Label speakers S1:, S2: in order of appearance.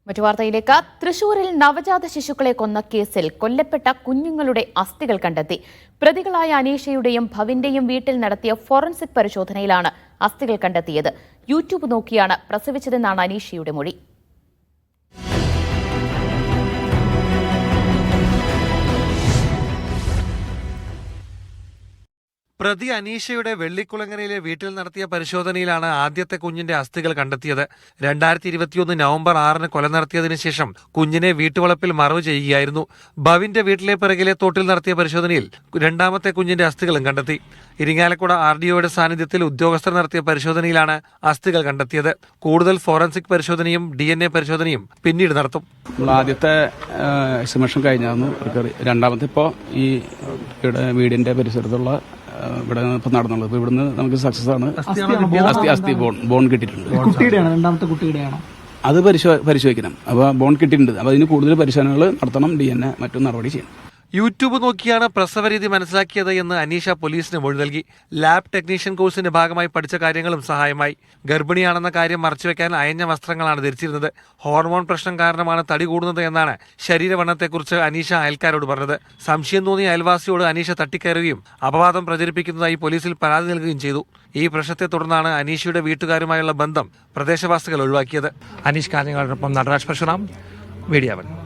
S1: മറ്റു വാർത്തയിലേക്ക്. തൃശൂരിൽ നവജാത ശിശുക്കളെ കൊന്ന കേസിൽ കൊല്ലപ്പെട്ട കുഞ്ഞുങ്ങളുടെ അസ്ഥികൾ കണ്ടെത്തി. പ്രതികളായ അനീഷയുടെയും ഭവിന്റെയും വീട്ടിൽ നടത്തിയ ഫോറൻസിക് പരിശോധനയിലാണ് അസ്ഥികൾ കണ്ടെത്തിയത്. യൂട്യൂബ് നോക്കിയാണ് പ്രസവിച്ചതെന്നാണ് അനീഷയുടെ മൊഴി.
S2: പ്രതി അനീഷയുടെ വെള്ളിക്കുളങ്ങരയിലെ വീട്ടിൽ നടത്തിയ പരിശോധനയിലാണ് ആദ്യത്തെ കുഞ്ഞിന്റെ അസ്ഥികൾ കണ്ടെത്തിയത്. 2021 നവംബർ 6 കൊല നടത്തിയതിനു ശേഷം കുഞ്ഞിനെ വീട്ടുവളപ്പിൽ മറവ് ചെയ്യുകയായിരുന്നു. ഭവിന്റെ വീട്ടിലെ പിറകിലെ തോട്ടിൽ നടത്തിയ പരിശോധനയിൽ രണ്ടാമത്തെ കുഞ്ഞിന്റെ അസ്ഥികളും കണ്ടെത്തി. ഇരിങ്ങാലക്കുട RDOയുടെ സാന്നിധ്യത്തിൽ ഉദ്യോഗസ്ഥർ നടത്തിയ പരിശോധനയിലാണ് അസ്ഥികൾ കണ്ടെത്തിയത്. കൂടുതൽ ഫോറൻസിക് പരിശോധനയും DNA പരിശോധനയും പിന്നീട് നടത്തും.
S3: ആദ്യത്തെ എക്സിബിഷൻ കഴിഞ്ഞായിരുന്നു. രണ്ടാമത്തെ ഇപ്പോൾ ഈ വീടിന്റെ പരിസരത്തുള്ള ഇവിടെ ഇപ്പം നടന്നുള്ളത്. ഇപ്പൊ ഇവിടുന്ന് നമുക്ക് സക്സസ് ആണ്. അസ്ഥി ബോൺ കിട്ടിയിട്ടുണ്ട്.
S4: രണ്ടാമത്തെ കുട്ടിയുടെയാണോ
S3: അത് പരിശോധിക്കണം. അപ്പോൾ ബോൺ കിട്ടിയിട്ടുണ്ട്. അപ്പോൾ അതിന് കൂടുതൽ പരിശോധനകൾ നടത്തണം. DNA മറ്റു നടപടി ചെയ്യണം.
S2: യൂട്യൂബ് നോക്കിയാണ് പ്രസവരീതി മനസ്സിലാക്കിയത് എന്ന് അനീഷ പോലീസിന് മൊഴി നൽകി. ലാബ് ടെക്നീഷ്യൻ കോഴ്സിന്റെ ഭാഗമായി പഠിച്ച കാര്യങ്ങളും സഹായമായി. ഗർഭിണിയാണെന്ന കാര്യം മറച്ചുവെക്കാൻ അയഞ്ഞ വസ്ത്രങ്ങളാണ് ധരിച്ചിരുന്നത്. ഹോർമോൺ പ്രശ്നം കാരണമാണ് തടി കൂടുന്നത് എന്നാണ് ശരീരവണ്ണത്തെക്കുറിച്ച് അനീഷ അയൽക്കാരോട് പറഞ്ഞത്. സംശയം തോന്നിയ അയൽവാസിയോട് അനീഷ തട്ടിക്കയറുകയും അപവാദം പ്രചരിപ്പിക്കുന്നതായി പോലീസിൽ പരാതി നൽകുകയും ചെയ്തു. ഈ പ്രശ്നത്തെ തുടർന്നാണ് അനീഷയുടെ വീട്ടുകാരുമായുള്ള ബന്ധം പ്രദേശവാസികൾ ഒഴിവാക്കിയത്.
S5: അനീഷ് കാഞ്ഞങ്ങാടിനൊപ്പം നടരാജ് പരശുറാം, മീഡിയ 1.